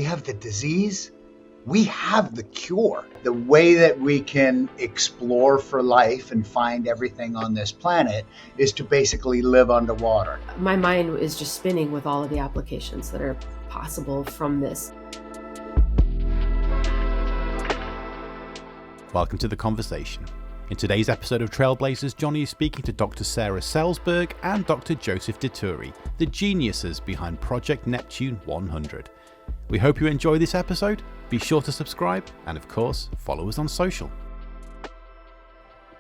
have the disease, we have the cure. The way that we can explore for life and find everything on this planet is to basically live underwater. My mind is just spinning with all of the applications that are possible from this. Welcome to The Conversation. In today's episode of Trailblazers, Johnny is speaking to Dr. Sarah Spelsberg and Dr. Joseph Dituri, the geniuses behind Project Neptune 100. We hope you enjoy this episode. Be sure to subscribe and, of course, follow us on social.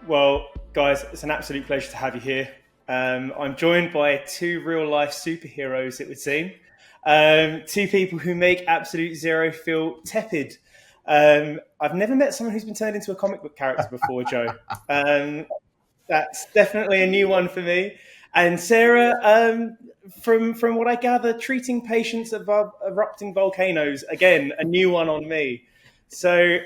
Well, guys, it's an absolute pleasure to have you here. I'm joined by two real-life superheroes, it would seem. Two people who make Absolute Zero feel tepid. I've never met someone who's been turned into a comic book character before, Joe. That's definitely a new one for me. And Sarah, from what I gather, treating patients of erupting volcanoes, again, a new one on me. So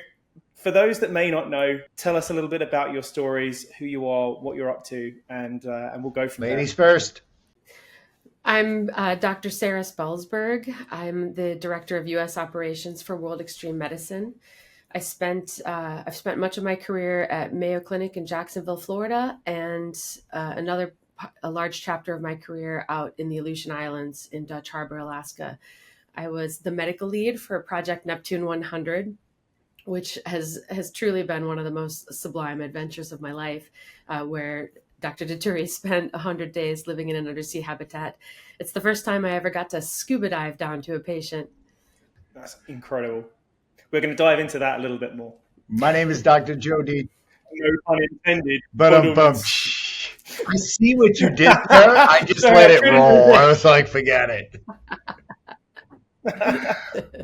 for those that may not know, tell us a little bit about your stories, who you are, what you're up to, and we'll go from there. Ladies first. I'm Dr. Sarah Spelsberg. I'm the Director of U.S. Operations for World Extreme Medicine. I've spent much of my career at Mayo Clinic in Jacksonville, Florida, and a large chapter of my career out in the Aleutian Islands in Dutch Harbor, Alaska. I was the medical lead for Project Neptune 100, which has truly been one of the most sublime adventures of my life, where Dr. Dituri spent 100 days living in an undersea habitat. It's the first time I ever got to scuba dive down to a patient. That's incredible. We're going to dive into that a little bit more. My name is Dr. Joe D. No pun intended. I see what you did there. I just let it roll. I was like, forget it.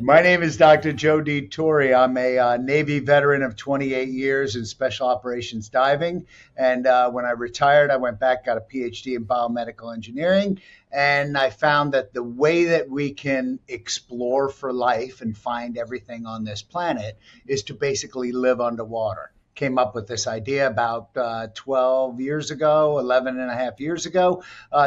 My name is Dr. Joe Dituri. I'm a Navy veteran of 28 years in special operations diving. And when I retired, I went back, got a PhD in biomedical engineering. And I found that the way that we can explore for life and find everything on this planet is to basically live underwater. Came up with this idea about 11 and a half years ago,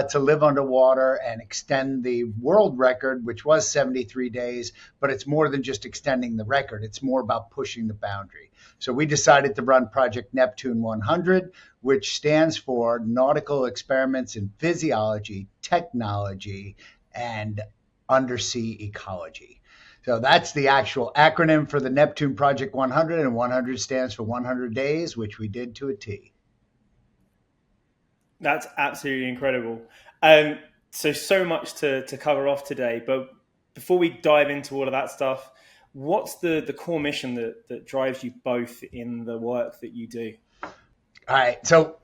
to live underwater and extend the world record, which was 73 days. But it's more than just extending the record. It's more about pushing the boundary. So we decided to run Project Neptune 100, which stands for Nautical Experiments in Physiology, Technology, and Undersea Ecology. So that's the actual acronym for the Neptune Project 100, and 100 stands for 100 days, which we did to a T. That's absolutely incredible. So much to cover off today, but before we dive into all of that stuff, what's the core mission that drives you both in the work that you do? All right, so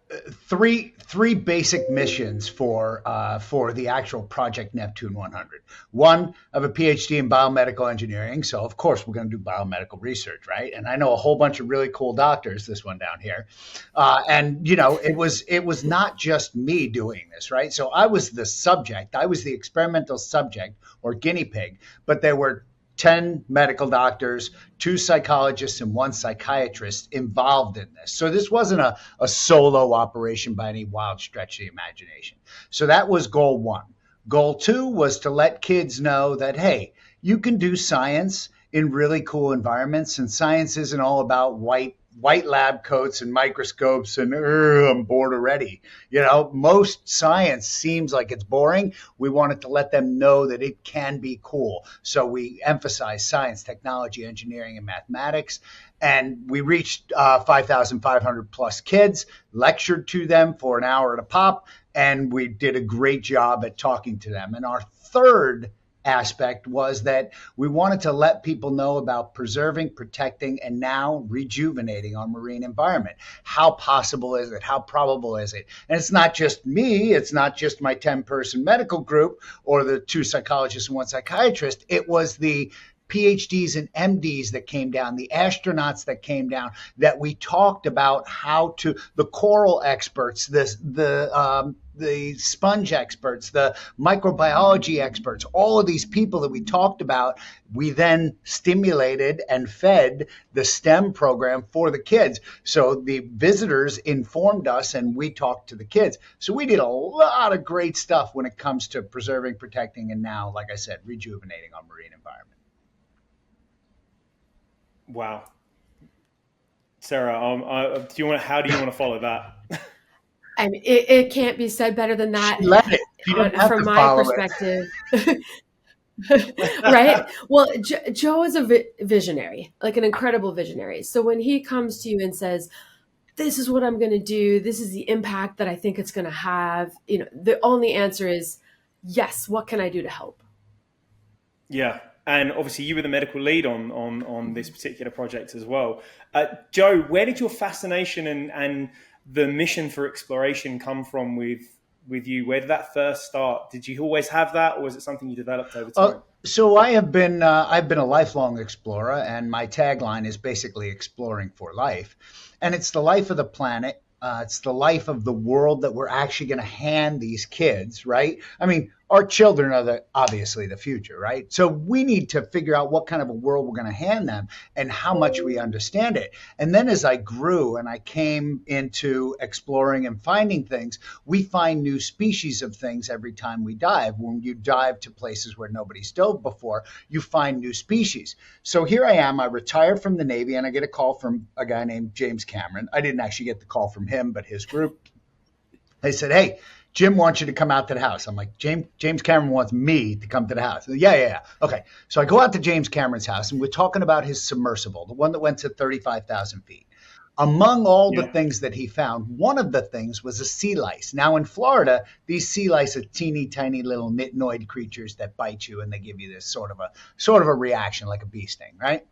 three basic missions for the actual Project Neptune 100. One, I have a PhD in biomedical engineering, so of course we're going to do biomedical research, right? And I know a whole bunch of really cool doctors. This one down here, and you know, it was not just me doing this, right? So I was the subject, I was the experimental subject or guinea pig, but there were 10 medical doctors, 2 psychologists, and 1 psychiatrist involved in this. So this wasn't a solo operation by any wild stretch of the imagination. So that was goal 1. Goal 2 was to let kids know that, hey, you can do science in really cool environments, and science isn't all about white lab coats and microscopes and I'm bored already. You know, most science seems like it's boring. We wanted to let them know that it can be cool. So we emphasize science, technology, engineering, and mathematics. And we reached 5,500 plus kids, lectured to them for an hour at a pop, and we did a great job at talking to them. And our third aspect was that we wanted to let people know about preserving, protecting, and now rejuvenating our marine environment. How possible is it? How probable is it? And it's not just me. It's not just my 10-person medical group or the 2 psychologists and 1 psychiatrist. It was the PhDs and MDs that came down, the astronauts that came down, that we talked about how to, the coral experts, the sponge experts, the microbiology experts, all of these people that we talked about, we then stimulated and fed the STEM program for the kids. So the visitors informed us and we talked to the kids. So we did a lot of great stuff when it comes to preserving, protecting, and now, like I said, rejuvenating our marine environment. Wow. Sarah, how do you want to follow that? I mean, it can't be said better than that. She let it. She didn't have From to my follow perspective. Right? Well, Joe is a visionary, like an incredible visionary. So when he comes to you and says, this is what I'm going to do, this is the impact that I think it's going to have, the only answer is yes. What can I do to help? Yeah. And obviously you were the medical lead on this particular project as well. Joe, where did your fascination and the mission for exploration come from with you? Where did that first start? Did you always have that, or was it something you developed over time? So I've been a lifelong explorer, and my tagline is basically exploring for life. And it's the life of the planet. It's the life of the world that we're actually going to hand these kids, right? I mean, our children are obviously the future, right? So we need to figure out what kind of a world we're going to hand them and how much we understand it. And then as I grew and I came into exploring and finding things, we find new species of things every time we dive. When you dive to places where nobody's dove before, you find new species. So here I am, I retired from the Navy, and I get a call from a guy named James Cameron. I didn't actually get the call from him, but his group. They said, hey, Jim wants you to come out to the house. I'm like, James Cameron wants me to come to the house. Yeah. Okay. So I go out to James Cameron's house, and we're talking about his submersible, the one that went to 35,000 feet. Among all the things that he found, one of the things was a sea lice. Now in Florida, these sea lice are teeny tiny little nitinoid creatures that bite you, and they give you this sort of a reaction like a bee sting, right?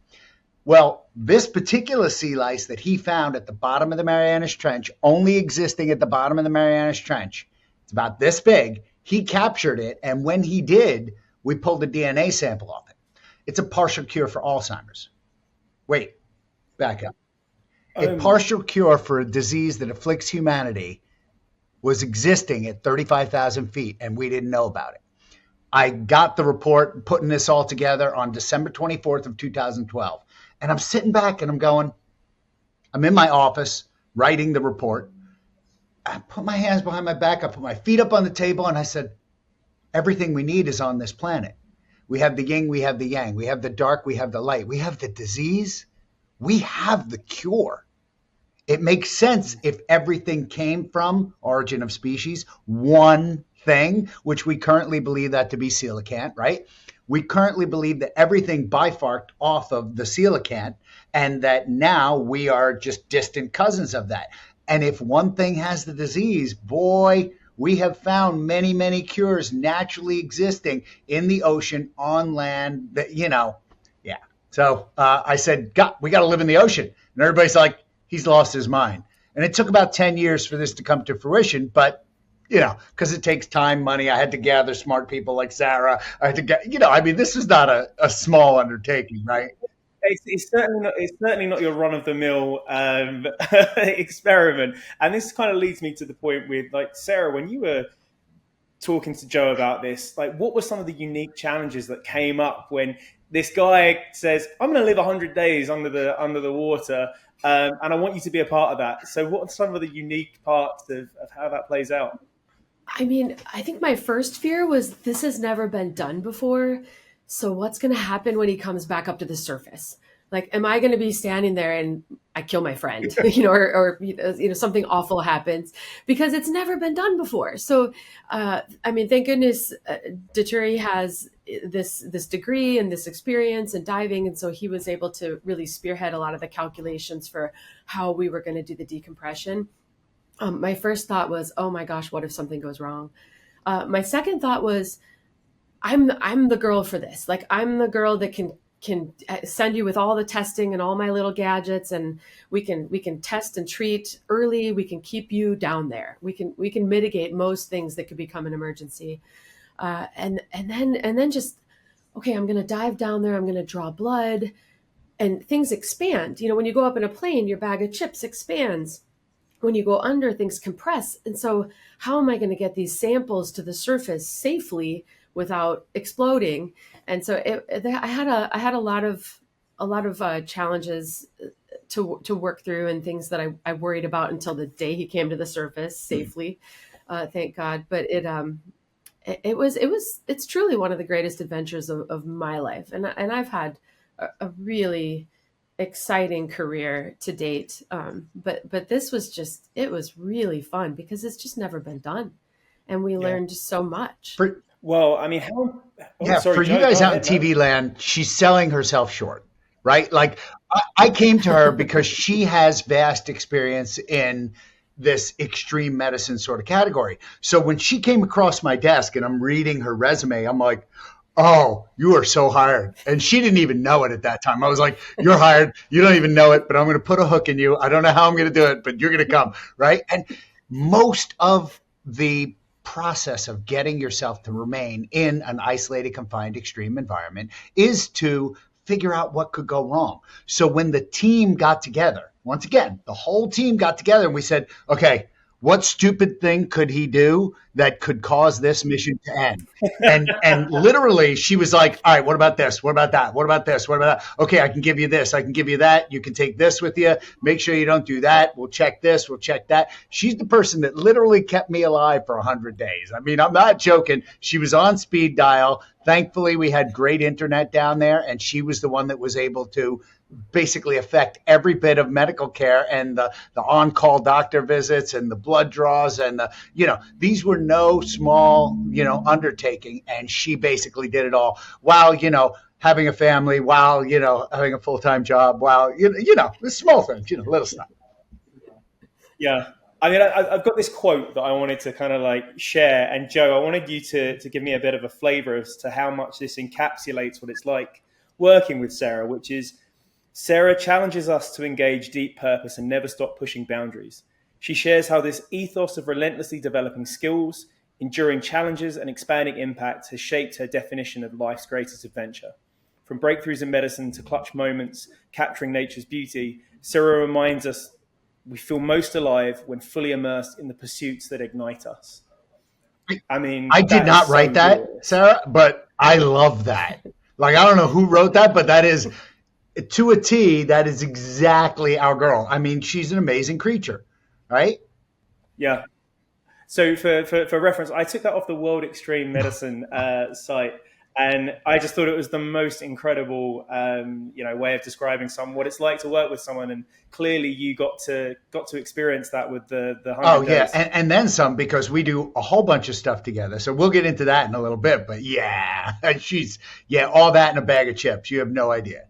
Well, this particular sea lice that he found at the bottom of the Marianas Trench, only existing at the bottom of the Marianas Trench, it's about this big. He captured it, and when he did, we pulled a DNA sample off it. It's a partial cure for Alzheimer's. Wait, back up. A partial cure for a disease that afflicts humanity was existing at 35,000 feet, and we didn't know about it. I got the report, putting this all together on December 24th of 2012. And I'm sitting back and I'm in my office writing the report. I put my hands behind my back. I put my feet up on the table, and I said, everything we need is on this planet. We have the yin, we have the yang. We have the dark, we have the light. We have the disease. We have the cure. It makes sense if everything came from origin of species, one thing, which we currently believe that to be coelacanth, right? We currently believe that everything bifarked off of the coelacanth, and that now we are just distant cousins of that. And if one thing has the disease, boy, we have found many, many cures naturally existing in the ocean, on land, that, yeah. So I said, we got to live in the ocean. And everybody's like, he's lost his mind. And it took about 10 years for this to come to fruition, but because it takes time, money. I had to gather smart people like Sarah. I had to get, this is not a small undertaking, right? It's certainly not your run-of-the-mill experiment. And this kind of leads me to the point with, like, Sarah, when you were talking to Joe about this, like, what were some of the unique challenges that came up when this guy says, I'm going to live 100 days under the water, and I want you to be a part of that. So what are some of the unique parts of how that plays out? I mean, I think my first fear was this has never been done before. So what's going to happen when he comes back up to the surface? Like, am I going to be standing there and I kill my friend, or something awful happens, because it's never been done before. So, thank goodness Dituri has this degree and this experience in diving. And so he was able to really spearhead a lot of the calculations for how we were going to do the decompression. My first thought was, oh my gosh, what if something goes wrong? My second thought was, I'm the girl for this. Like, I'm the girl that can send you with all the testing and all my little gadgets, and we can test and treat early. We can keep you down there. We can mitigate most things that could become an emergency. And then just, okay, I'm going to dive down there. I'm going to draw blood, and things expand. When you go up in a plane, your bag of chips expands. When you go under, things compress. And so how am I going to get these samples to the surface safely without exploding? And so I had a lot of challenges to work through, and things that I worried about until the day he came to the surface safely. Thank God. But it's truly one of the greatest adventures of my life. And I've had a really exciting career to date. But this was it was really fun because it's just never been done. And we learned so much. Well, I mean, how? For Joe, you guys go out in ahead, TV land, she's selling herself short, right? Like I came to her because she has vast experience in this extreme medicine sort of category. So when she came across my desk and I'm reading her resume, I'm like, oh, you are so hired. And she didn't even know it at that time. I was like, you're hired. You don't even know it, but I'm going to put a hook in you. I don't know how I'm going to do it, but you're going to come, right? And most of the process of getting yourself to remain in an isolated, confined, extreme environment is to figure out what could go wrong. So when the team got together, once again, the whole team got together and we said, okay, what stupid thing could he do that could cause this mission to end? And literally she was like, all right, what about this? What about that? What about this? What about that? Okay, I can give you this. I can give you that. You can take this with you. Make sure you don't do that. We'll check this. We'll check that. She's the person that literally kept me alive for 100 days. I mean, I'm not joking. She was on speed dial. Thankfully, we had great internet down there, and she was the one that was able to basically affect every bit of medical care and the on-call doctor visits and the blood draws and these were no small, undertaking. And she basically did it all while, having a family, while, having a full-time job, while, the small things, little stuff. Yeah. I mean, I've got this quote that I wanted to kind of like share. And Joe, I wanted you to give me a bit of a flavor as to how much this encapsulates what it's like working with Sarah, which is, Sarah challenges us to engage deep purpose and never stop pushing boundaries. She shares how this ethos of relentlessly developing skills, enduring challenges, and expanding impact has shaped her definition of life's greatest adventure. From breakthroughs in medicine to clutch moments, capturing nature's beauty, Sarah reminds us we feel most alive when fully immersed in the pursuits that ignite us. I mean, I did not write that, Sarah, but I love that. Like, I don't know who wrote that, but that is... to a T, that is exactly our girl. I mean, she's an amazing creature, right? Yeah. So for reference, I took that off the World Extreme Medicine site, and I just thought it was the most incredible, way of describing what it's like to work with someone. And clearly, you got to experience that with the 100 Oh days. Yeah, and then some, because we do a whole bunch of stuff together. So we'll get into that in a little bit. But she's all that in a bag of chips. You have no idea.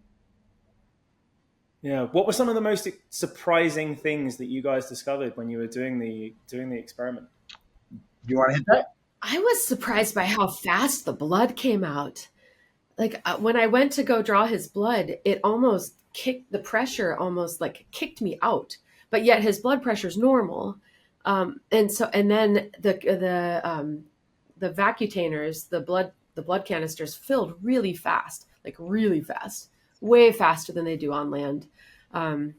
Yeah. What were some of the most surprising things that you guys discovered when you were doing the experiment? Do you want to hit that? I was surprised by how fast the blood came out. Like when I went to go draw his blood, it almost kicked kicked me out. But yet his blood pressure is normal. And then the vacutainers, the blood canisters filled really fast, way faster than they do on land. And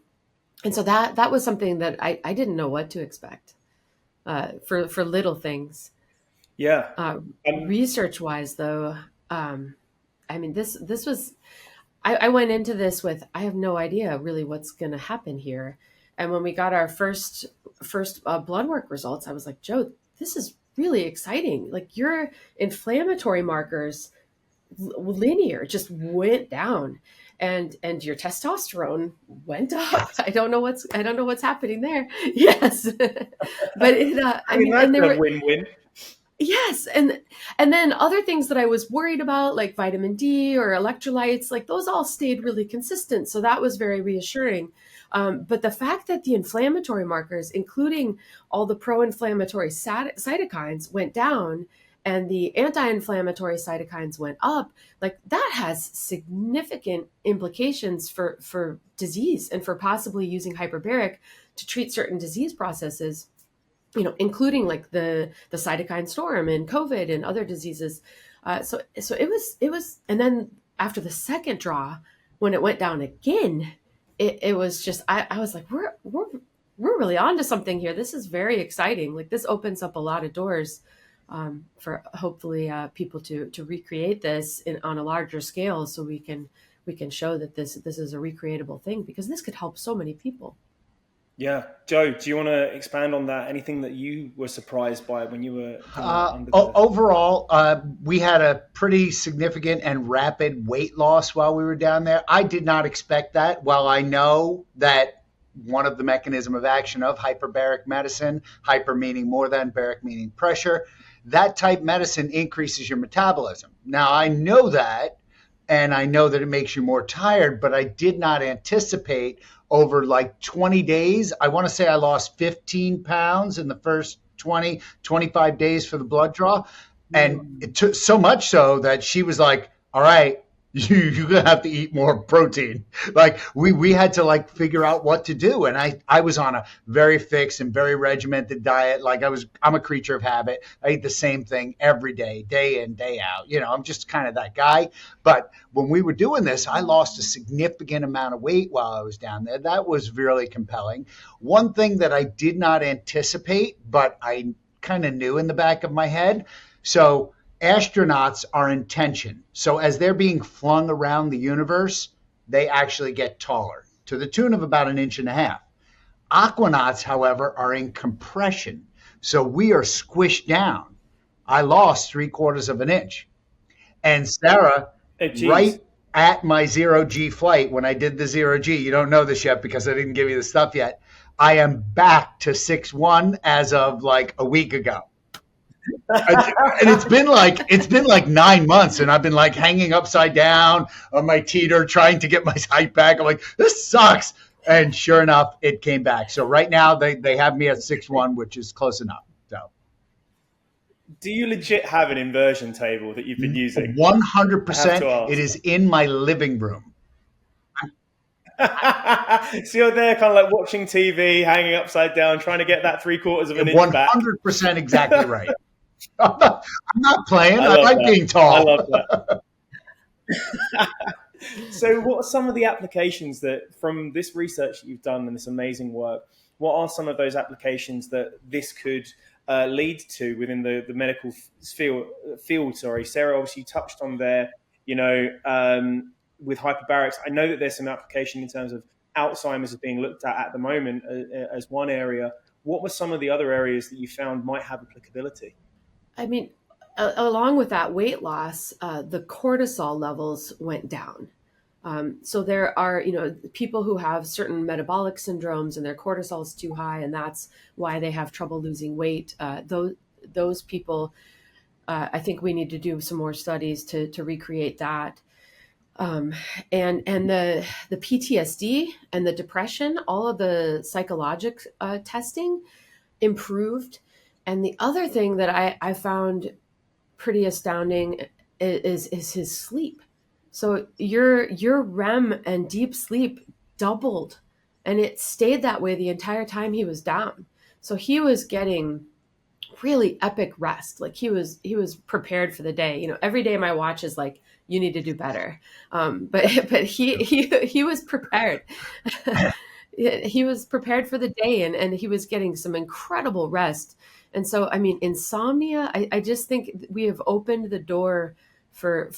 so that was something that I didn't know what to expect for little things. Yeah. Research wise though, this was, I went into this with, I have no idea really what's going to happen here. And when we got our first blood work results, I was like, Joe, this is really exciting. Like your inflammatory markers linear just went down. And your testosterone went up. I don't know what's happening there. Yes, but that's a win-win. Yes, and then other things that I was worried about, like vitamin D or electrolytes, like those all stayed really consistent. So that was very reassuring. But the fact that the inflammatory markers, including all the pro-inflammatory cytokines, went down, and the anti-inflammatory cytokines went up, like that has significant implications for disease and for possibly using hyperbaric to treat certain disease processes, including like the cytokine storm and COVID and other diseases. So it was, and then after the second draw, when it went down again, it was just, I was like, we're really onto something here. This is very exciting. Like this opens up a lot of doors for hopefully people to recreate this on a larger scale, so we can show that this is a recreatable thing, because this could help so many people. Yeah. Joe, do you want to expand on that? Anything that you were surprised by when you were under the... Overall, we had a pretty significant and rapid weight loss while we were down there. I did not expect that. While I know that one of the mechanism of action of hyperbaric medicine, hyper meaning more than, baric meaning pressure, that type medicine increases your metabolism. Now, I know that, and I know that it makes you more tired, but I did not anticipate over like 20 days. I want to say I lost 15 pounds in the first 20, 25 days for the blood draw. And it took so much so that she was like, all right, you're going to have to eat more protein. Like we had to like figure out what to do. And I was on a very fixed and very regimented diet. Like I'm a creature of habit. I eat the same thing every day, day in, day out. You know, I'm just kind of that guy. But when we were doing this, I lost a significant amount of weight while I was down there. That was really compelling. One thing that I did not anticipate, but I kind of knew in the back of my head. So astronauts are in tension. So as they're being flung around the universe, they actually get taller to the tune of about 1.5 inches. Aquanauts, however, are in compression. So we are squished down. I lost 3/4 of an inch. And Sarah, right at my 0G flight, when I did the 0G, you don't know this yet because I didn't give you the stuff yet, I am back to 6'1" as of like a week ago. And it's been like 9 months, and I've been like hanging upside down on my teeter trying to get my height back. I'm like, this sucks. And sure enough, it came back. So right now they have me at 6'1", which is close enough. So, do you legit have an inversion table that you've been using? 100%. It is in my living room. So you're there kind of like watching TV, hanging upside down, trying to get that 3/4 of an inch back. 100% exactly right. I'm not playing. I like being tall. I love that. So what are some of the applications that from this research that you've done and this amazing work, what are some of those applications that this could lead to within the medical field? Sorry, Sarah obviously touched on there, with hyperbarics. I know that there's some application in terms of Alzheimer's is being looked at the moment as one area. What were some of the other areas that you found might have applicability? I mean, along with that weight loss, the cortisol levels went down. So there are, people who have certain metabolic syndromes and their cortisol is too high, and that's why they have trouble losing weight. Those people, I think we need to do some more studies to recreate that. And the PTSD and the depression, all of the psychologic testing improved. And the other thing that I found pretty astounding is his sleep. So your REM and deep sleep doubled, and it stayed that way the entire time he was down. So he was getting really epic rest. Like he was prepared for the day. Every day my watch is like, you need to do better. But he was prepared. He was prepared for the day, and he was getting some incredible rest. And so, I mean, insomnia, I just think we have opened the door for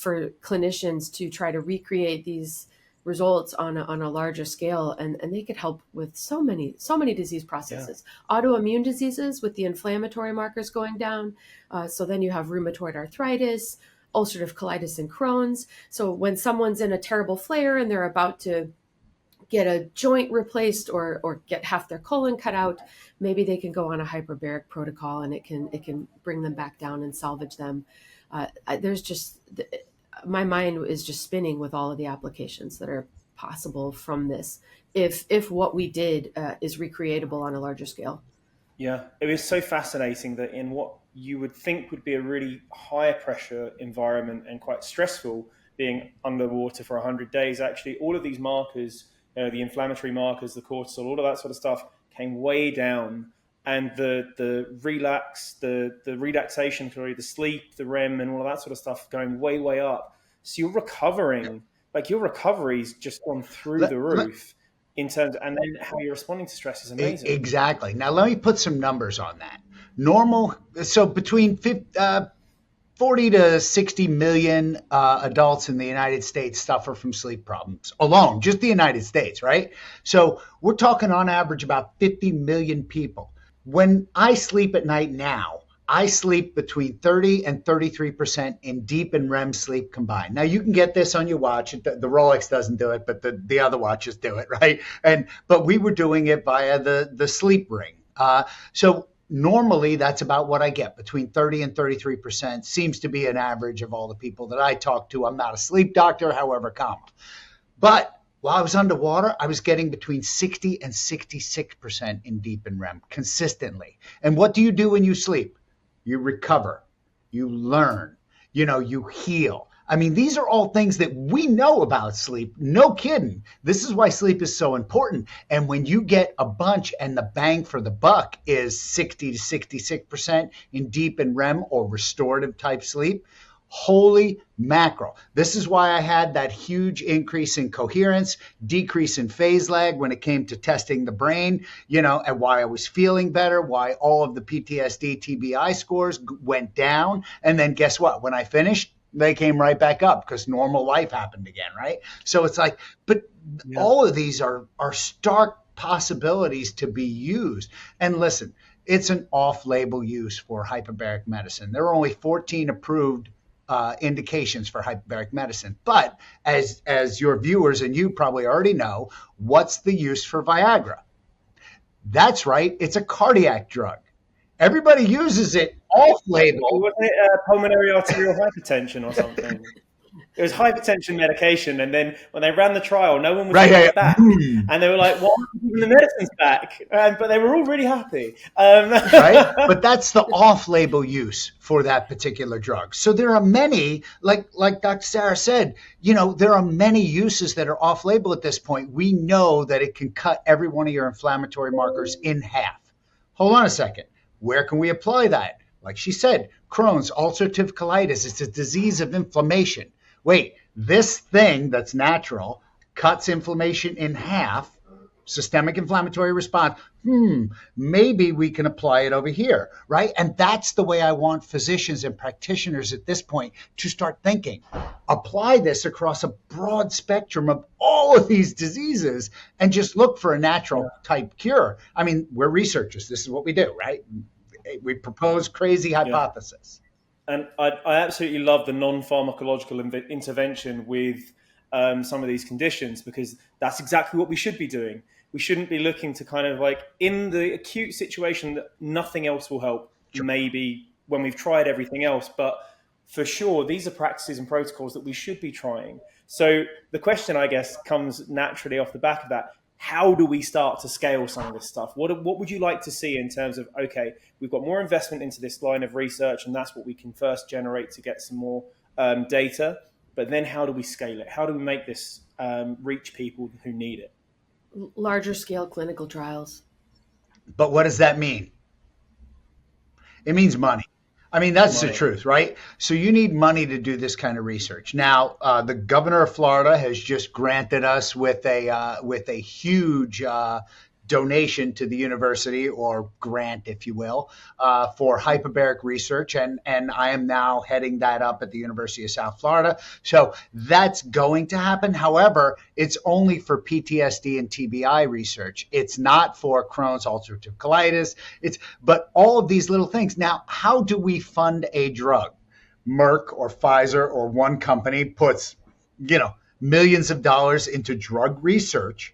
clinicians to try to recreate these results on a larger scale, and they could help with so many disease processes. Yeah. Autoimmune diseases with the inflammatory markers going down. So then you have rheumatoid arthritis, ulcerative colitis, and Crohn's. So when someone's in a terrible flare and they're about to get a joint replaced or get half their colon cut out, maybe they can go on a hyperbaric protocol, and it can bring them back down and salvage them. My mind is just spinning with all of the applications that are possible from this, if what we did is recreatable on a larger scale. Yeah, it was so fascinating that in what you would think would be a really high pressure environment and quite stressful, being underwater for 100 days, actually all of these markers, the inflammatory markers, the cortisol, all of that sort of stuff came way down. And the relaxation, the sleep, the REM, and all of that sort of stuff going way, way up. So you're recovering, your recovery's just gone through the roof in terms of, and then how you're responding to stress is amazing. Exactly. Now let me put some numbers on that. So between 40 to 60 million adults in the United States suffer from sleep problems alone, just the United States, right? So we're talking on average about 50 million people. When I sleep at night now, I sleep between 30 and 33% in deep and REM sleep combined. Now you can get this on your watch. The Rolex doesn't do it, but the other watches do it, right? But we were doing it via the sleep ring. So normally that's about what I get. Between 30 and 33% seems to be an average of all the people that I talk to. I'm not a sleep doctor, however, but while I was underwater, I was getting between 60 and 66% in deep and REM consistently. And what do you do when you sleep? You recover, you learn, you heal. I mean, these are all things that we know about sleep. No kidding. This is why sleep is so important. And when you get a bunch and the bang for the buck is 60 to 66% in deep and REM or restorative type sleep, holy mackerel. This is why I had that huge increase in coherence, decrease in phase lag when it came to testing the brain, and why I was feeling better, why all of the PTSD, TBI scores went down. And then guess what? When I finished, they came right back up because normal life happened again, right? So it's like, but all of these are stark possibilities to be used. And listen, it's an off-label use for hyperbaric medicine. There are only 14 approved indications for hyperbaric medicine. But as your viewers and you probably already know, what's the use for Viagra? That's right. It's a cardiac drug. Everybody uses it off-label. Wasn't it pulmonary arterial hypertension or something? It was hypertension medication, and then when they ran the trial, no one was taking it back, and they were like, "Why aren't you giving the medicines back?" But they were all really happy, right? But that's the off-label use for that particular drug. So there are many, like Dr. Sarah said, there are many uses that are off-label at this point. We know that it can cut every one of your inflammatory markers in half. Hold on a second. Where can we apply that? Like she said, Crohn's, ulcerative colitis, it's a disease of inflammation. Wait, this thing that's natural cuts inflammation in half, systemic inflammatory response. Maybe we can apply it over here, right? And that's the way I want physicians and practitioners at this point to start thinking. Apply this across a broad spectrum of all of these diseases and just look for a natural type cure. I mean, we're researchers. This is what we do, right? We propose crazy hypothesis. And I absolutely love the non-pharmacological intervention with some of these conditions, because that's exactly what we should be doing. We shouldn't be looking to kind of like, in the acute situation that nothing else will help, maybe when we've tried everything else. But for sure, these are practices and protocols that we should be trying. So the question, I guess, comes naturally off the back of that. How do we start to scale some of this stuff? What would you like to see in terms of, okay, we've got more investment into this line of research, and that's what we can first generate to get some more data. But then how do we scale it? How do we make this reach people who need it? Larger scale clinical trials. But what does that mean? It means money. I mean, that's the truth, right? So you need money to do this kind of research. Now, the governor of Florida has just granted us with a huge donation to the university, or grant, if you will, for hyperbaric research. And I am now heading that up at the University of South Florida. So that's going to happen. However, it's only for PTSD and TBI research. It's not for Crohn's, ulcerative colitis. But all of these little things. Now, how do we fund a drug? Merck or Pfizer or one company puts, millions of dollars into drug research.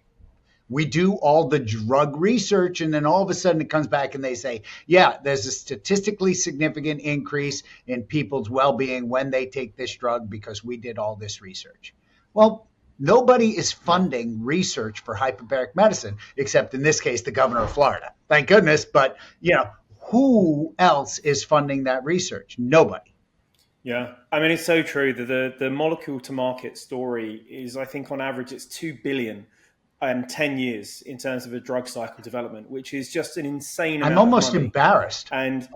We do all the drug research, and then all of a sudden it comes back and they say, yeah, there's a statistically significant increase in people's well-being when they take this drug because we did all this research. Well, nobody is funding research for hyperbaric medicine, except in this case, the governor of Florida. Thank goodness. But, who else is funding that research? Nobody. Yeah, I mean, it's so true that the molecule to market story is, I think on average, it's 2 billion. 10 years in terms of a drug cycle development, which is just an insane amount. I'm almost of money. Embarrassed. And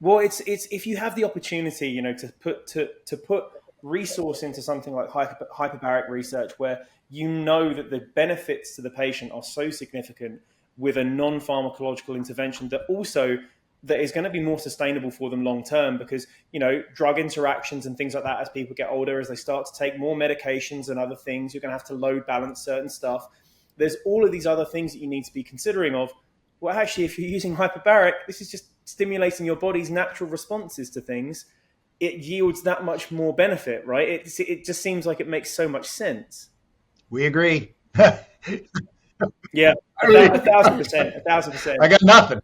well, it's if you have the opportunity, to put resource into something like hyperbaric research, where that the benefits to the patient are so significant with a non-pharmacological intervention that also that is going to be more sustainable for them long term, because, you know, drug interactions and things like that, as people get older, as they start to take more medications and other things, you're going to have to load balance certain stuff. There's all of these other things that you need to be considering of. Well, actually, if you're using hyperbaric, this is just stimulating your body's natural responses to things. It yields that much more benefit, right? It just seems like it makes so much sense. We agree. Yeah, 1,000%, 1,000%. I got nothing.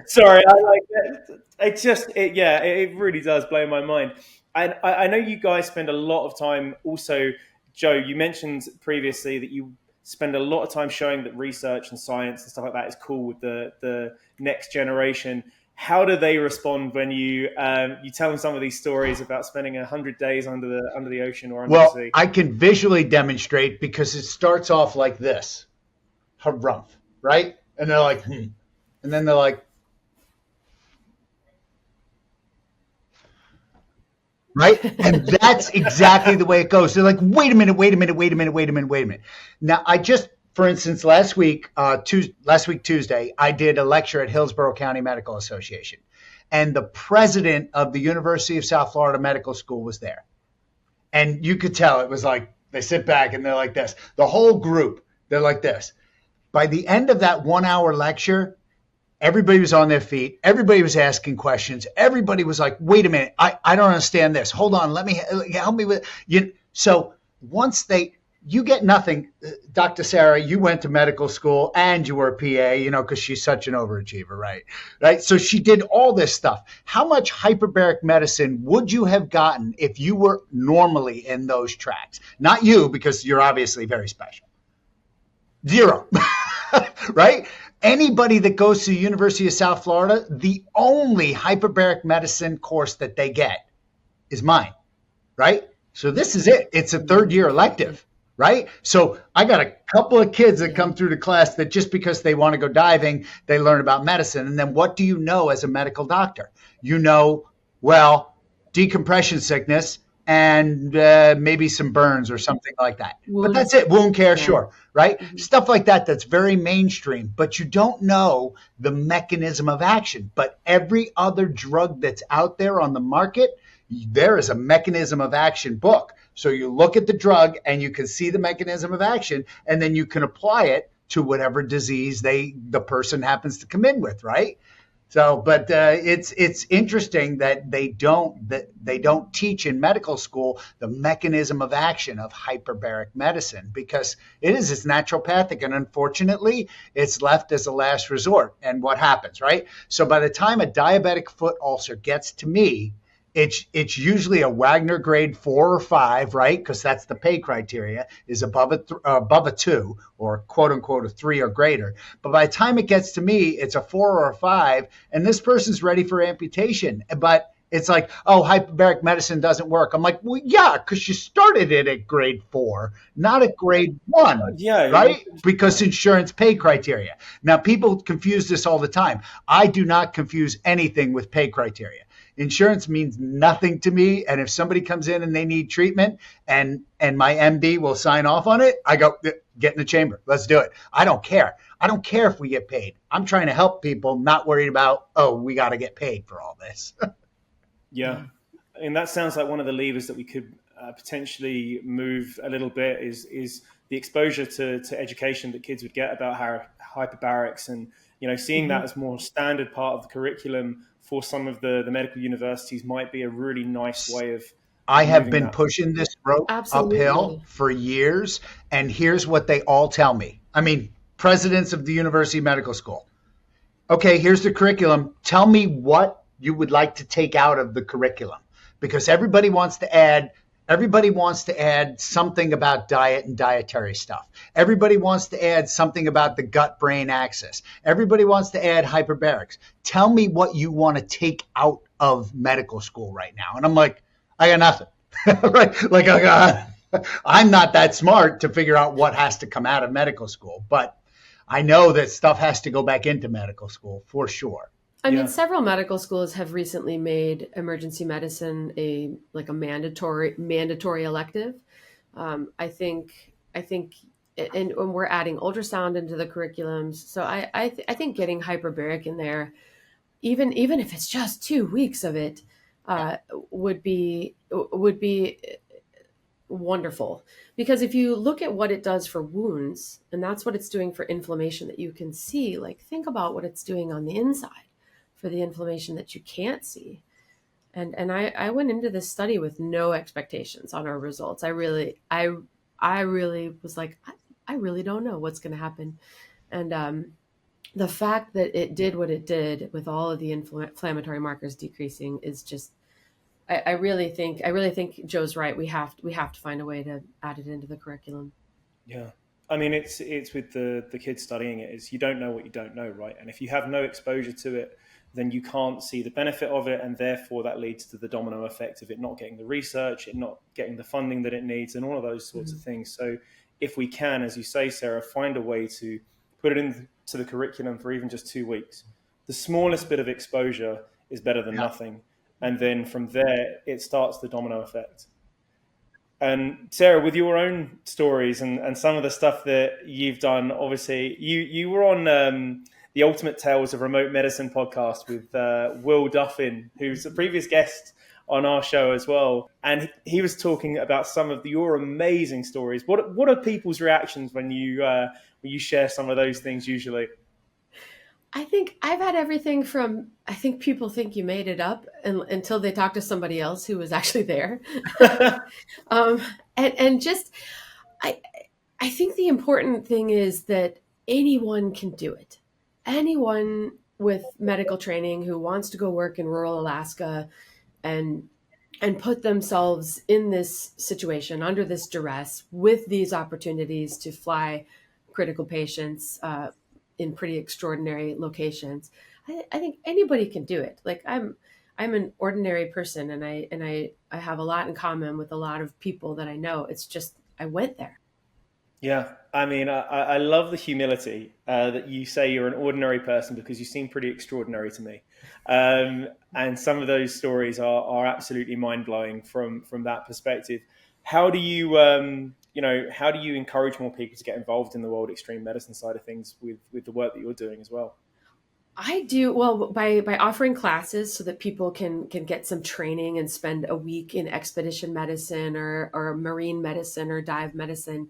Sorry, it really does blow my mind. And I know you guys spend a lot of time also, Joe, you mentioned previously that you spend a lot of time showing that research and science and stuff like that is cool with the next generation. How do they respond when you tell them some of these stories about spending 100 days under the ocean or under the sea? I can visually demonstrate, because it starts off like this. Harumph, right? And they're like, And then they're like, right? And that's exactly the way it goes. They're like, wait a minute. Now, for instance, last week Tuesday, I did a lecture at Hillsborough County Medical Association, and the president of the University of South Florida Medical School was there. And you could tell it was like, they sit back and they're like this. The whole group, they're like this. By the end of that 1 hour lecture, everybody was on their feet. Everybody was asking questions. Everybody was like, wait a minute, I don't understand this. Hold on, help me with you. So once you get nothing. Dr. Sarah, you went to medical school and you were a PA, because she's such an overachiever, right? Right. So she did all this stuff. How much hyperbaric medicine would you have gotten if you were normally in those tracks? Not you, because you're obviously very special. Zero. Right? Anybody that goes to the University of South Florida, the only hyperbaric medicine course that they get is mine. Right? So this is it. It's a third year elective. Right? So I got a couple of kids that come through the class that just because they want to go diving, they learn about medicine. And then what do you know as a medical doctor? Decompression sickness and maybe some burns or something like that. But that's it. Wound care, sure. Right? Mm-hmm. Stuff like that. That's very mainstream, but you don't know the mechanism of action. But every other drug that's out there on the market, there is a mechanism of action book. So you look at the drug and you can see the mechanism of action, and then you can apply it to whatever disease the person happens to come in with, right? So, but it's interesting that they don't teach in medical school the mechanism of action of hyperbaric medicine, because it's naturopathic, and unfortunately it's left as a last resort. And what happens, right? So by the time a diabetic foot ulcer gets to me, it's usually a Wagner grade 4 or 5, right? Because that's the pay criteria, is above a 2 or quote unquote a 3 or greater. But by the time it gets to me, it's a 4 or a 5, and this person's ready for amputation. But it's like, oh, hyperbaric medicine doesn't work. I'm like, well, yeah, because you started it at grade 4, not at grade 1, right? Because insurance pay criteria. Now, people confuse this all the time. I do not confuse anything with pay criteria. Insurance means nothing to me. And if somebody comes in and they need treatment and my MD will sign off on it, I go, get in the chamber. Let's do it. I don't care. I don't care if we get paid. I'm trying to help people, not worried about, we got to get paid for all this. Yeah. And that sounds like one of the levers that we could potentially move a little bit is the exposure to education that kids would get about hyperbarics, and, seeing that as more standard part of the curriculum for some of the medical universities might be a really nice way of. I have been pushing this rope uphill for years, and here's what they all tell me. I mean, presidents of the University Medical School. Okay, here's the curriculum. Tell me what you would like to take out of the curriculum, because everybody wants to add something about diet and dietary stuff. Everybody wants to add something about the gut-brain axis. Everybody wants to add hyperbarics. Tell me what you want to take out of medical school right now. And I'm like, I got nothing. Right? Like, I'm not that smart to figure out what has to come out of medical school, but I know that stuff has to go back into medical school for sure. I mean, several medical schools have recently made emergency medicine a mandatory elective. I think, and we're adding ultrasound into the curriculums. So I think getting hyperbaric in there even if it's just 2 weeks of it, would be wonderful. Because if you look at what it does for wounds, and that's what it's doing for inflammation that you can see, like think about what it's doing on the inside for the inflammation that you can't see. And I went into this study with no expectations on our results. I really was like, I really don't know what's going to happen. And the fact that it did what it did with all of the inflammatory markers decreasing is just, I really think Joe's right. We have to find a way to add it into the curriculum. Yeah. I mean, it's with the kids studying it, is you don't know what you don't know, right? And if you have no exposure to it, then you can't see the benefit of it. And therefore that leads to the domino effect of it not getting the research, it not getting the funding that it needs, and all of those sorts of things. So if we can, as you say, Sarah, find a way to put it into the curriculum for even just 2 weeks, the smallest bit of exposure is better than nothing. And then from there, it starts the domino effect. And Sarah, with your own stories and some of the stuff that you've done, obviously, you were on the Ultimate Tales of Remote Medicine podcast with Will Duffin, who's a previous guest on our show as well. And he was talking about some of your amazing stories. What are people's reactions when you share some of those things usually? I think I've had everything from, I think people think you made it up until they talk to somebody else who was actually there. And just, I think the important thing is that anyone can do it. Anyone with medical training who wants to go work in rural Alaska and put themselves in this situation under this duress with these opportunities to fly critical patients, in pretty extraordinary locations. I think anybody can do it. Like I'm an ordinary person, and I have a lot in common with a lot of people that I know. It's just, I went there. Yeah. I mean, I love the humility that you say you're an ordinary person, because you seem pretty extraordinary to me. And some of those stories are absolutely mind blowing from that perspective. How do you, how do you encourage more people to get involved in the world extreme medicine side of things with the work that you're doing as well? I do well by offering classes so that people can get some training and spend a week in expedition medicine or marine medicine or dive medicine.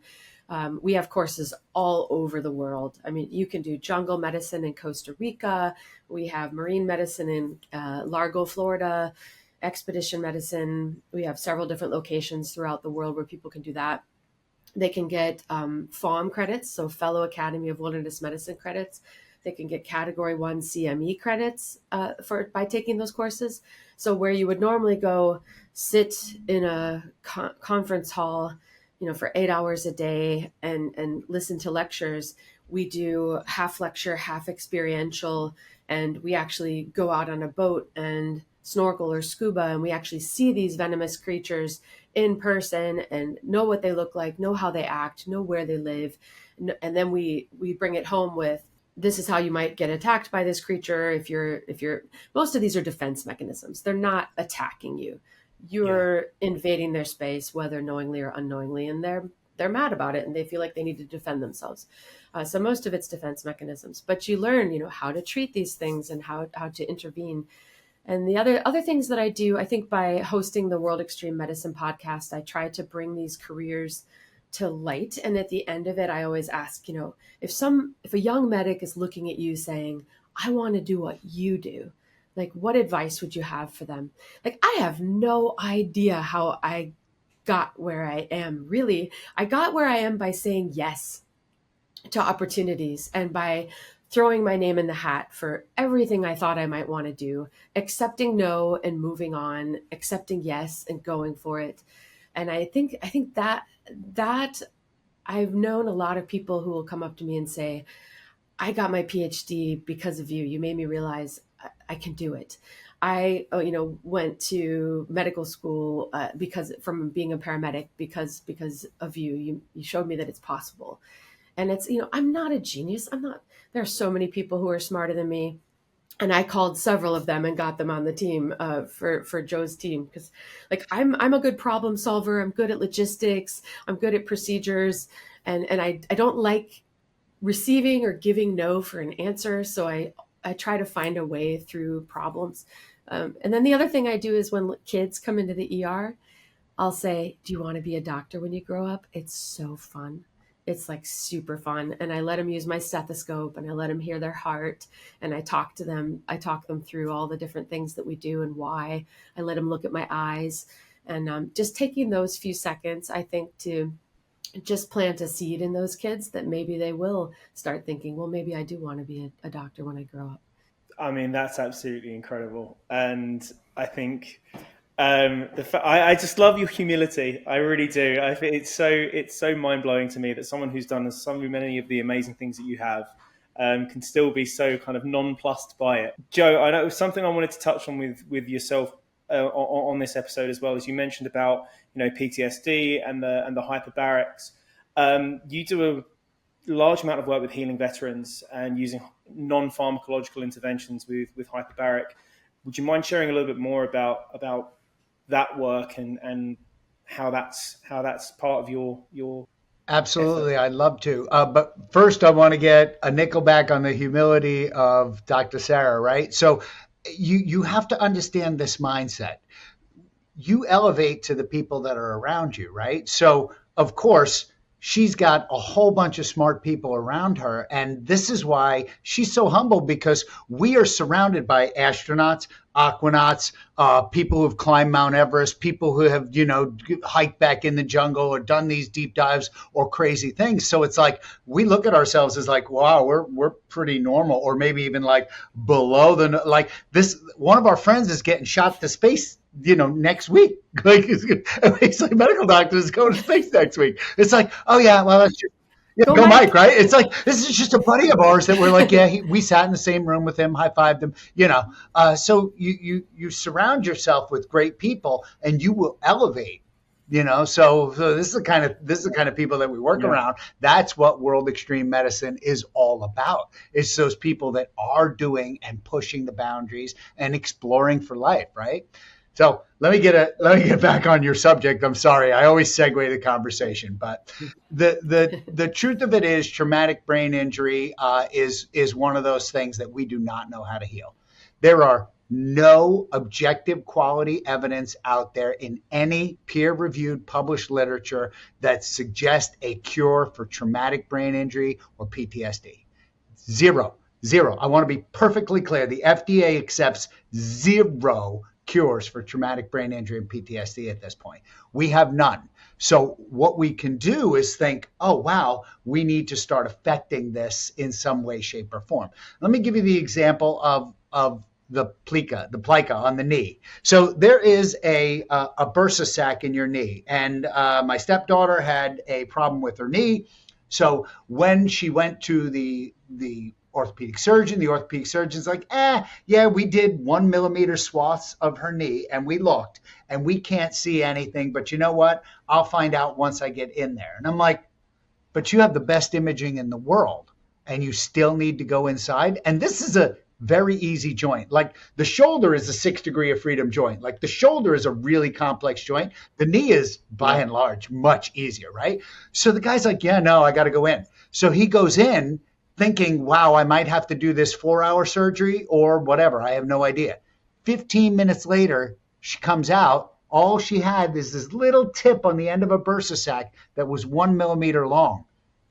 We have courses all over the world. I mean, you can do jungle medicine in Costa Rica. We have marine medicine in Largo, Florida. Expedition medicine. We have several different locations throughout the world where people can do that. They can get FOM credits, so Fellow Academy of Wilderness Medicine credits. They can get Category 1 CME credits by taking those courses. So where you would normally go sit in a conference hall, for 8 hours a day and listen to lectures, we do half lecture, half experiential, and we actually go out on a boat and snorkel or scuba, and we actually see these venomous creatures in person and know what they look like, know how they act, know where they live. And then we bring it home with, this is how you might get attacked by this creature. If you're, most of these are defense mechanisms. They're not attacking you. You're invading their space, whether knowingly or unknowingly, and they're mad about it and they feel like they need to defend themselves. So most of it's defense mechanisms, but you learn, how to treat these things and how to intervene. And the other things that I do, I think by hosting the World Extreme Medicine podcast, I try to bring these careers to light. And at the end of it, I always ask, if a young medic is looking at you saying, I want to do what you do, like, what advice would you have for them? Like, I have no idea how I got where I am. Really, I got where I am by saying yes to opportunities and by throwing my name in the hat for everything I thought I might want to do, accepting no and moving on, accepting yes and going for it. And I think that I've known a lot of people who will come up to me and say, I got my PhD because of you. You made me realize I can do it. I, went to medical school because from being a paramedic because of you. You showed me that it's possible. And it's, I'm not a genius. There are so many people who are smarter than me. And I called several of them and got them on the team for Joe's team. Because I'm a good problem solver. I'm good at logistics. I'm good at procedures. And I don't like receiving or giving no for an answer. So I I try to find a way through problems. And then the other thing I do is when kids come into the ER, I'll say, do you want to be a doctor when you grow up? It's so fun. It's like super fun. And I let them use my stethoscope and I let them hear their heart. And I talk to them. I talk them through all the different things that we do and why. I let them look at my eyes. And just taking those few seconds, I think, to just plant a seed in those kids that maybe they will start thinking, well, maybe I do want to be a doctor when I grow up. I mean, that's absolutely incredible. And I think I just love your humility. I really do. I think it's so mind blowing to me that someone who's done so many of the amazing things that you have can still be so kind of nonplussed by it. Joe, I know it was something I wanted to touch on with yourself on this episode as well, as you mentioned about PTSD and the hyperbarics. You do a large amount of work with healing veterans and using non-pharmacological interventions with hyperbaric. Would you mind sharing a little bit more about that work and how that's part of your Absolutely, effort? I'd love to. But first, I want to get a nickel back on the humility of Dr. Sarah, right? So you have to understand this mindset. You elevate to the people that are around you, right? So, of course, she's got a whole bunch of smart people around her. And this is why she's so humble, because we are surrounded by astronauts, aquanauts, people who've climbed Mount Everest, people who have, hiked back in the jungle or done these deep dives or crazy things. So it's like we look at ourselves as like, wow, we're pretty normal, or maybe even like below the, like this. One of our friends is getting shot to space next week. Like, it's like medical doctors go to space next week. It's like, oh yeah, well, that's just, go Mike, right? It's like, this is just a buddy of ours that we're like, yeah, we sat in the same room with him, high-fived him, so you surround yourself with great people and you will elevate, so this is the kind of people that we work around. That's what World Extreme Medicine is all about. It's those people that are doing and pushing the boundaries and exploring for life, right? So let me get back on your subject. I'm sorry, I always segue the conversation, but the truth of it is, traumatic brain injury is one of those things that we do not know how to heal. There are no objective quality evidence out there in any peer-reviewed published literature that suggests a cure for traumatic brain injury or PTSD. Zero. I want to be perfectly clear. The FDA accepts zero cures for traumatic brain injury and PTSD at this point. We have none. So what we can do is think, oh, wow, we need to start affecting this in some way, shape, or form. Let me give you the example of the plica on the knee. So there is a bursa sac in your knee. And my stepdaughter had a problem with her knee. So when she went to the orthopedic surgeon's like, yeah, we did 1 millimeter swaths of her knee and we looked and we can't see anything, but you know what? I'll find out once I get in there. And I'm like, but you have the best imaging in the world and you still need to go inside. And this is a very easy joint. Like the shoulder is a 6 degree of freedom joint. Like the shoulder is a really complex joint. The knee is by and large much easier, right? So the guy's like, yeah, no, I got to go in. So he goes in thinking, wow, I might have to do this 4-hour surgery or whatever. I have no idea. 15 minutes later, she comes out. All she had is this little tip on the end of a bursa sac that was 1 millimeter long.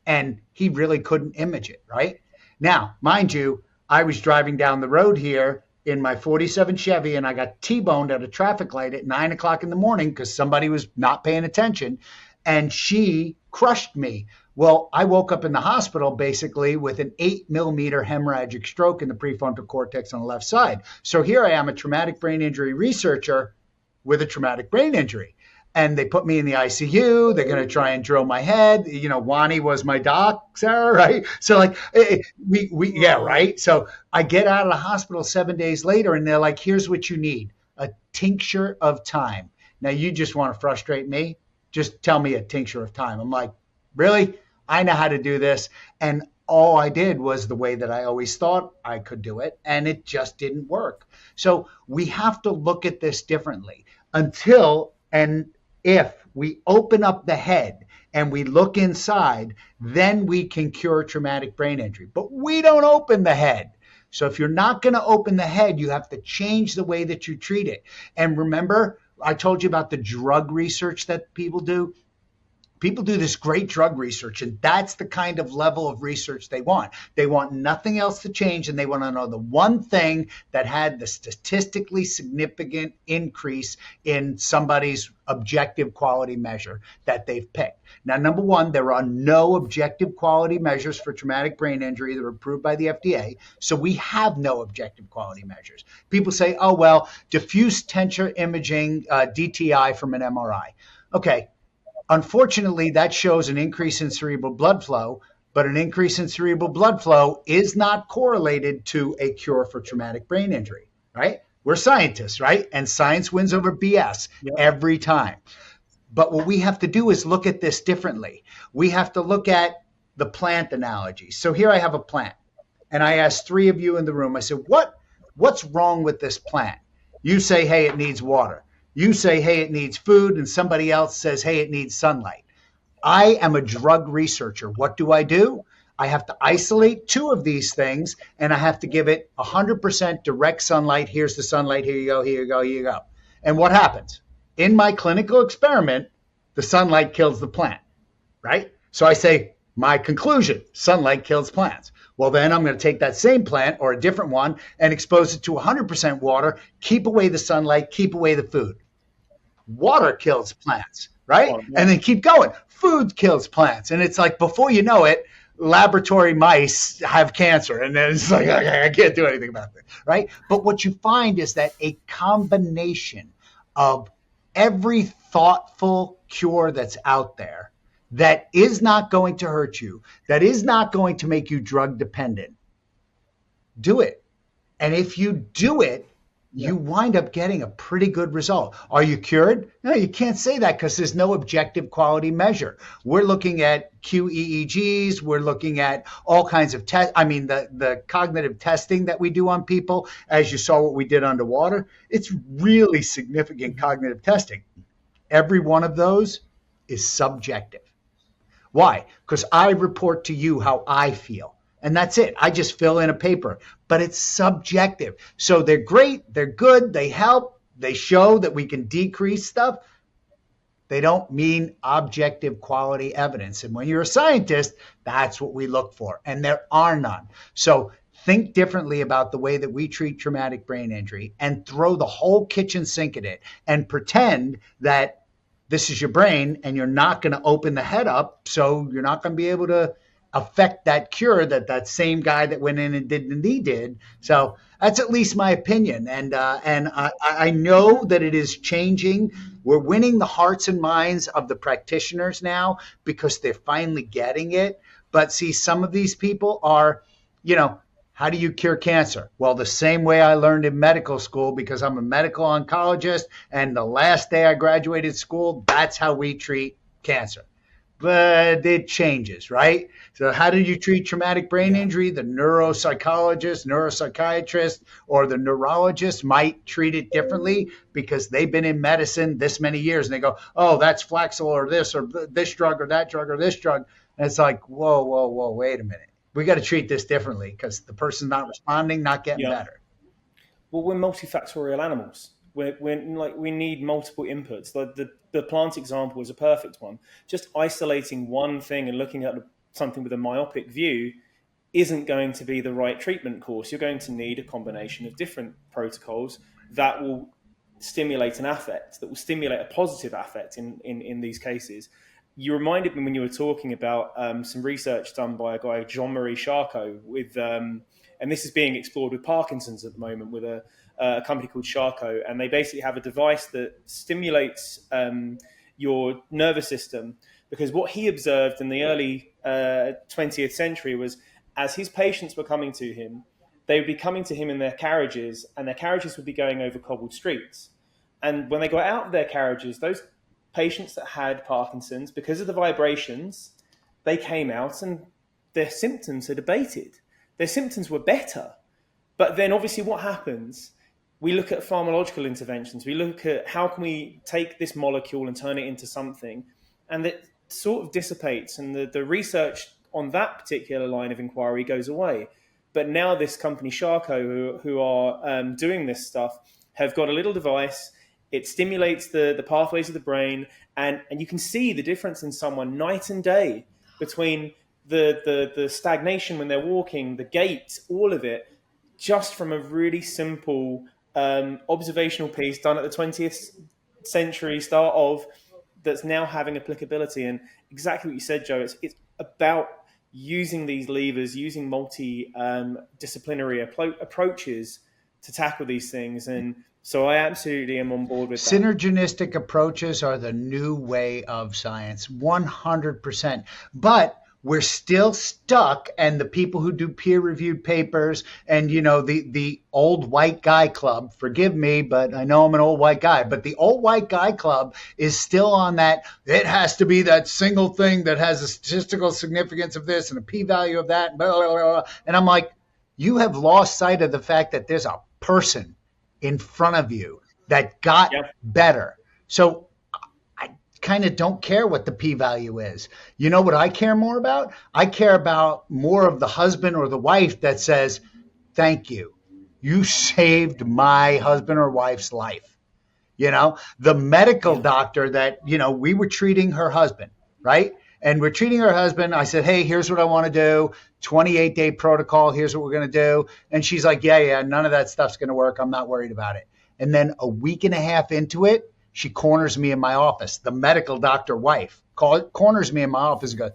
And he really couldn't image it, right? Now, mind you, I was driving down the road here in my 47 Chevy and I got T-boned at a traffic light at 9 o'clock in the morning because somebody was not paying attention and she crushed me. Well, I woke up in the hospital basically with an 8 millimeter hemorrhagic stroke in the prefrontal cortex on the left side. So here I am, a traumatic brain injury researcher with a traumatic brain injury. And they put me in the ICU. They're going to try and drill my head. Wani was my doc, Sarah, right? So like, yeah, right? So I get out of the hospital 7 days later and they're like, here's what you need, a tincture of time. Now you just want to frustrate me? Just tell me a tincture of time. I'm like, really? I know how to do this. And all I did was the way that I always thought I could do it. And it just didn't work. So we have to look at this differently until and if we open up the head and we look inside, then we can cure traumatic brain injury. But we don't open the head. So if you're not going to open the head, you have to change the way that you treat it. And remember, I told you about the drug research that people do. People do this great drug research, and that's the kind of level of research they want. They want nothing else to change, and they want to know the one thing that had the statistically significant increase in somebody's objective quality measure that they've picked. Now, number one, there are no objective quality measures for traumatic brain injury that are approved by the FDA, so we have no objective quality measures. People say, oh, well, diffuse tensor imaging, DTI from an MRI. Okay. Unfortunately, that shows an increase in cerebral blood flow, but an increase in cerebral blood flow is not correlated to a cure for traumatic brain injury, right? We're scientists, right? And science wins over BS every time. But what we have to do is look at this differently. We have to look at the plant analogy. So here I have a plant, and I asked 3 of you in the room, I said, what's wrong with this plant? You say, hey, it needs water. You say, hey, it needs food, and somebody else says, hey, it needs sunlight. I am a drug researcher. What do? I have to isolate 2 of these things, and I have to give it 100% direct sunlight. Here's the sunlight. Here you go, here you go, here you go. And what happens? In my clinical experiment, the sunlight kills the plant, right? So I say, my conclusion, sunlight kills plants. Well, then I'm going to take that same plant or a different one and expose it to 100% water, keep away the sunlight, keep away the food. Water kills plants, right? And then keep going. Food kills plants. And it's like, before you know it, laboratory mice have cancer. And then it's like, okay, I can't do anything about it, right? But what you find is that a combination of every thoughtful cure that's out there that is not going to hurt you, that is not going to make you drug dependent, do it. And if you do it, you wind up getting a pretty good result. Are you cured? No, you can't say that because there's no objective quality measure. We're looking at QEEGs. We're looking at all kinds of tests. I mean, the cognitive testing that we do on people, as you saw what we did underwater, it's really significant cognitive testing. Every one of those is subjective. Why? Because I report to you how I feel. And that's it. I just fill in a paper, but it's subjective. So they're great. They're good. They help. They show that we can decrease stuff. They don't mean objective quality evidence. And when you're a scientist, that's what we look for. And there are none. So think differently about the way that we treat traumatic brain injury and throw the whole kitchen sink at it and pretend that this is your brain and you're not going to open the head up. So you're not going to be able to affect that cure that same guy that went in and did the knee did. So that's at least my opinion. And I know that it is changing. We're winning the hearts and minds of the practitioners now because they're finally getting it. But see, some of these people are, how do you cure cancer? Well, the same way I learned in medical school because I'm a medical oncologist. And the last day I graduated school, that's how we treat cancer. But it changes, right? So how do you treat traumatic brain injury? The neuropsychologist, neuropsychiatrist, or the neurologist might treat it differently because they've been in medicine this many years. And they go, oh, that's Flaxil or this drug or that drug or this drug. And it's like, whoa, wait a minute. We got to treat this differently because the person's not responding, not getting better. Well, we're multifactorial animals. We need multiple inputs. The plant example is a perfect one. Just isolating one thing and looking at something with a myopic view isn't going to be the right treatment course. You're going to need a combination of different protocols that will stimulate an affect, that will stimulate a positive affect in these cases. You reminded me when you were talking about some research done by a guy, Jean-Marie Charcot, and this is being explored with Parkinson's at the moment with a company called Charcot, and they basically have a device that stimulates your nervous system, because what he observed in the early 20th century was as his patients were coming to him, they would be coming to him in their carriages, and their carriages would be going over cobbled streets. And when they got out of their carriages, those patients that had Parkinson's, because of the vibrations, they came out and their symptoms had abated. Their symptoms were better. But then obviously what happens? We look at pharmacological interventions. We look at how can we take this molecule and turn it into something, and it sort of dissipates, and the research on that particular line of inquiry goes away. But now this company Charco, who are doing this stuff, have got a little device. It stimulates the pathways of the brain, and you can see the difference in someone night and day between the stagnation when they're walking, the gait, all of it, just from a really simple observational piece done at the 20th century start of, that's now having applicability. And exactly what you said, Joe, it's about using these levers, using multi-disciplinary approaches to tackle these things. And so I absolutely am on board with that. Synergistic approaches are the new way of science, 100%. But we're still stuck, and the people who do peer-reviewed papers and, the old white guy club, forgive me, but I know I'm an old white guy, but the old white guy club is still on that. It has to be that single thing that has a statistical significance of this and a p-value of that, blah, blah, blah. And I'm like, you have lost sight of the fact that there's a person in front of you that got better. So I kind of don't care what the p-value is. You know what I care more about? I care about more of the husband or the wife that says, thank you. You saved my husband or wife's life. The medical doctor that, we were treating her husband, right? And we're treating her husband. I said, hey, here's what I want to do. 28-day protocol. Here's what we're going to do. And she's like, yeah, none of that stuff's going to work. I'm not worried about it. And then a week and a half into it, she corners me in my office. The medical doctor wife corners me in my office and goes,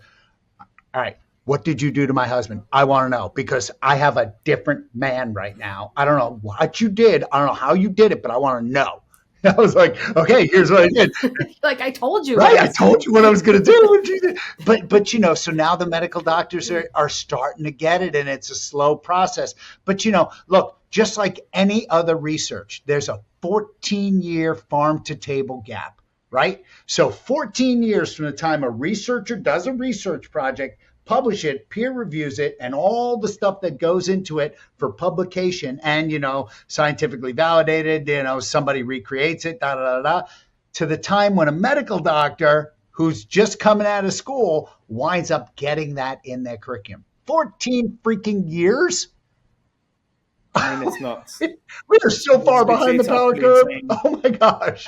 all right, what did you do to my husband? I want to know, because I have a different man right now. I don't know what you did. I don't know how you did it, but I want to know. I was like, okay, here's what I did. Like, I told you. Right, I told you what I was going to do. But so now the medical doctors are starting to get it, and it's a slow process. But, look, just like any other research, there's a 14-year farm-to-table gap, right? So 14 years from the time a researcher does a research project, publish it, peer reviews it, and all the stuff that goes into it for publication and, scientifically validated, somebody recreates it, to the time when a medical doctor who's just coming out of school winds up getting that in their curriculum. 14 freaking years? I mean, it's nuts. We are so far behind the power curve. Oh my gosh.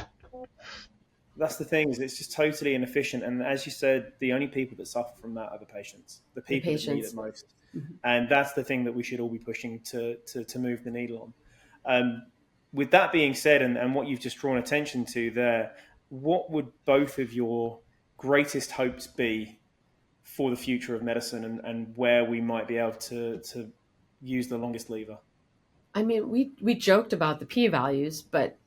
That's the thing, is it's just totally inefficient. And as you said, the only people that suffer from that are the patients, the people that need it most. Mm-hmm. And that's the thing that we should all be pushing to move the needle on. With that being said, and what you've just drawn attention to there, what would both of your greatest hopes be for the future of medicine, and where we might be able to use the longest lever? I mean, we joked about the p-values, but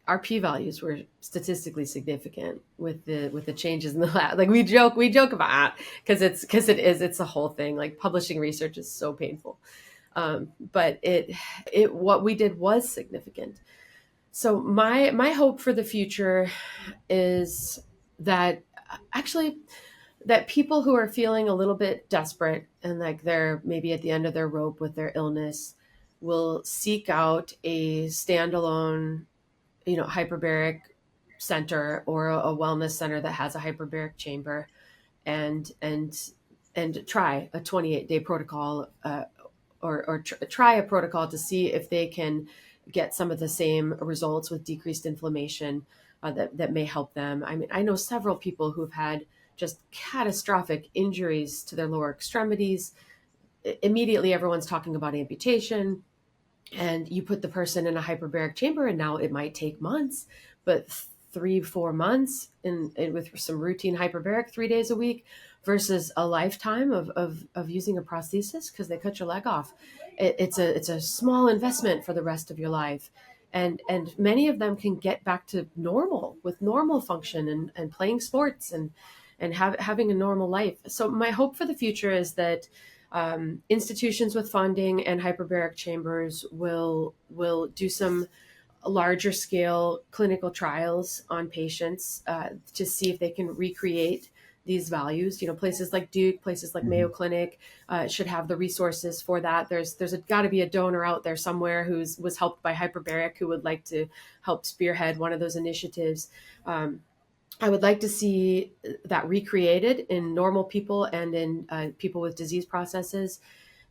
our p-values were statistically significant with the changes in the lab. Like we joke about it because it's a whole thing. Like publishing research is so painful, but what we did was significant. So my hope for the future is that people who are feeling a little bit desperate and like they're maybe at the end of their rope with their illness will seek out a standalone, hyperbaric center or a wellness center that has a hyperbaric chamber, and try a 28-day protocol, or try a protocol to see if they can get some of the same results with decreased inflammation that may help them. I mean, I know several people who've had just catastrophic injuries to their lower extremities. Immediately, everyone's talking about amputation. And you put the person in a hyperbaric chamber, and now it might take months, but 3-4 months with some routine hyperbaric 3 days a week versus a lifetime of using a prosthesis because they cut your leg off. It's a small investment for the rest of your life. And many of them can get back to normal with normal function and playing sports and having a normal life. So my hope for the future is that institutions with funding and hyperbaric chambers will do some larger scale clinical trials on patients to see if they can recreate these values. Places like Duke, places like Mayo Clinic should have the resources for that. There's got to be a donor out there somewhere was helped by hyperbaric who would like to help spearhead one of those initiatives. I would like to see that recreated in normal people and in people with disease processes.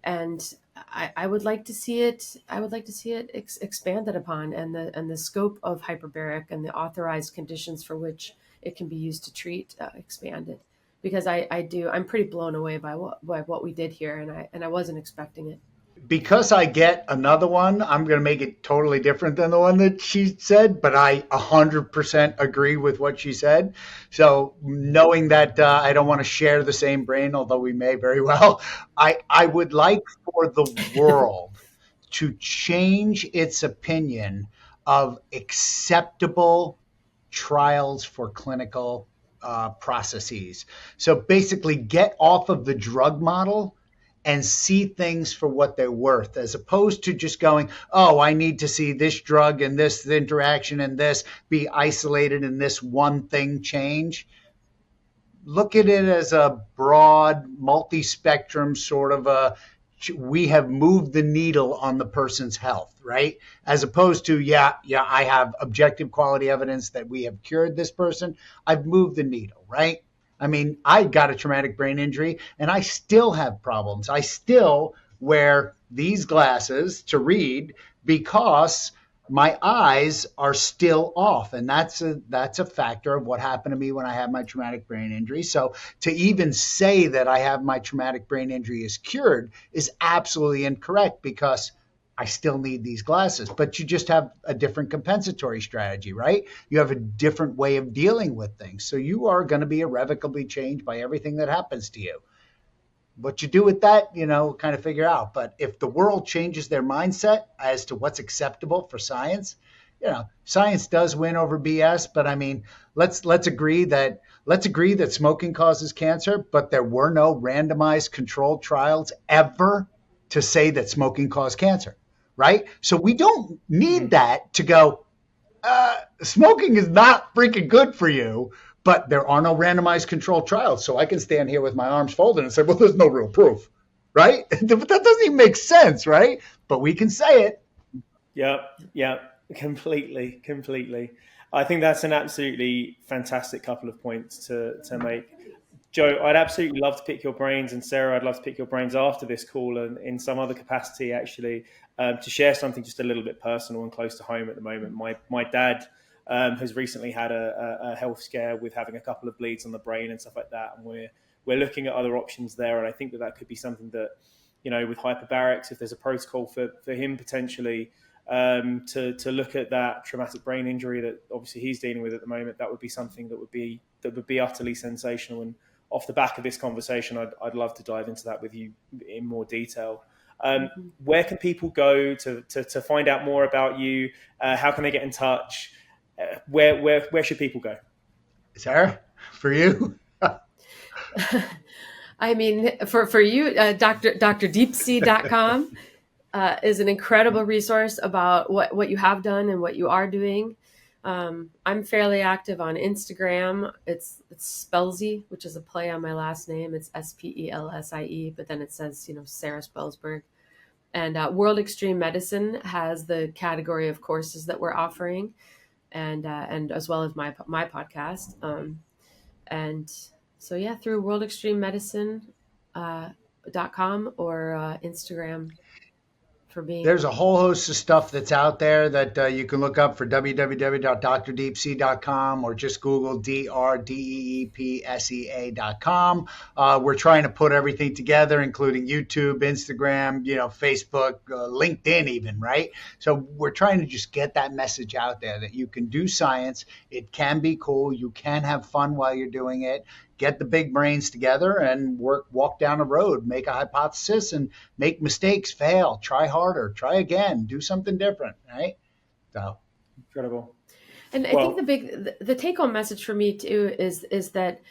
And I would like to see it. I would like to see it expanded upon, and the scope of hyperbaric and the authorized conditions for which it can be used to treat expanded. Because I'm pretty blown away by what we did here, and I wasn't expecting it. Because I get another one, I'm going to make it totally different than the one that she said, but I 100% agree with what she said. So knowing that I don't want to share the same brain, although we may very well, I would like for the world to change its opinion of acceptable trials for clinical processes. So basically get off of the drug model and see things for what they're worth, as opposed to just going, oh, I need to see this drug and this interaction and this be isolated and this one thing change. Look at it as a broad, multi-spectrum sort of we have moved the needle on the person's health, right? As opposed to, yeah, I have objective quality evidence that we have cured this person. I've moved the needle, right? I mean, I got a traumatic brain injury and I still have problems. I still wear these glasses to read because my eyes are still off. And that's a factor of what happened to me when I had my traumatic brain injury. So to even say that I have my traumatic brain injury is cured is absolutely incorrect, because I still need these glasses, but you just have a different compensatory strategy, right? You have a different way of dealing with things. So you are going to be irrevocably changed by everything that happens to you. What you do with that, kind of figure out. But if the world changes their mindset as to what's acceptable for science, science does win over BS. But I mean, let's agree that smoking causes cancer, but there were no randomized controlled trials ever to say that smoking caused cancer. Right? So we don't need that to go, smoking is not freaking good for you, but there are no randomized controlled trials. So I can stand here with my arms folded and say, well, there's no real proof, right? That doesn't even make sense, right? But we can say it. Yeah, completely. I think that's an absolutely fantastic couple of points to make. Joe, I'd absolutely love to pick your brains, and Sarah, I'd love to pick your brains after this call and in some other capacity, actually, to share something just a little bit personal and close to home at the moment. My dad has recently had a health scare with having a couple of bleeds on the brain and stuff like that, and we're looking at other options there. And I think that could be something that, with hyperbarics, if there's a protocol for him potentially to look at that traumatic brain injury that obviously he's dealing with at the moment, that would be something that would be utterly sensational. And off the back of this conversation, I'd love to dive into that with you in more detail. Where can people go to find out more about you? How can they get in touch? Where should people go? Sarah, for you? I mean, for you, drdeepsea.com is an incredible resource about what you have done and what you are doing. I'm fairly active on Instagram. It's Spelsy, which is a play on my last name. It's Spelsie, but then it says, Sarah Spelsberg. And World Extreme Medicine has the category of courses that we're offering, and as well as my podcast. And so, yeah, through worldextrememedicine.com or Instagram. There's a whole host of stuff that's out there that you can look up for www.drdeepsea.com, or just Google drdeepsea.com. We're trying to put everything together, including YouTube, Instagram, Facebook, LinkedIn even, right? So we're trying to just get that message out there that you can do science. It can be cool. You can have fun while you're doing it. Get the big brains together and walk down a road, make a hypothesis and make mistakes, fail, try harder, try again, do something different, right? So incredible. And I think the take-home message for me too is that,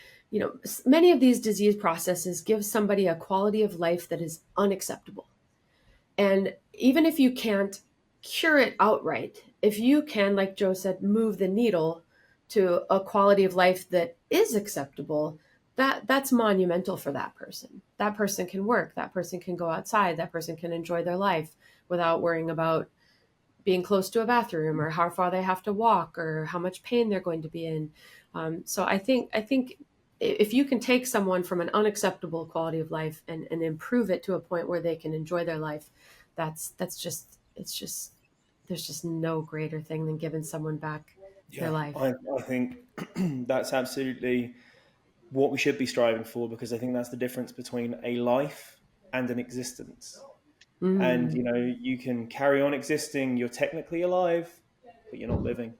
many of these disease processes give somebody a quality of life that is unacceptable. And even if you can't cure it outright, if you can, like Joe said, move the needle to a quality of life that is acceptable, that's monumental for that person. That person can work, that person can go outside, that person can enjoy their life without worrying about being close to a bathroom or how far they have to walk or how much pain they're going to be in. So I think if you can take someone from an unacceptable quality of life and improve it to a point where they can enjoy their life, that's just, there's just no greater thing than giving someone back their life. I think that's absolutely what we should be striving for, because I think that's the difference between a life and an existence. And, you can carry on existing, you're technically alive, but you're not living.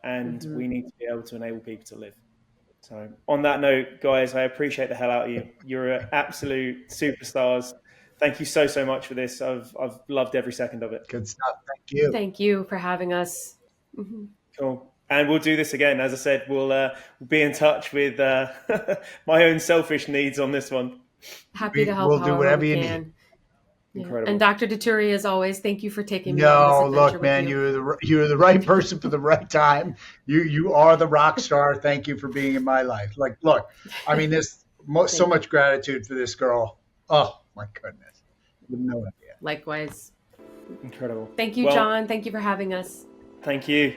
And we need to be able to enable people to live. So on that note, guys, I appreciate the hell out of you. You're absolute superstars. Thank you so much for this. I've loved every second of it. Good stuff. Thank you. Thank you for having us. Cool. And we'll do this again. As I said, we'll be in touch with my own selfish needs on this one. Happy to help. We'll do whatever you need. Incredible. And Dr. Dituri, as always, thank you for taking me on this adventure. Look, man, you're the right person for the right time. You are the rock star. Thank you for being in my life. Like, look, I mean, there's so much gratitude for this girl. Oh my goodness, no idea. Likewise. Incredible. Thank you, John. Thank you for having us. Thank you.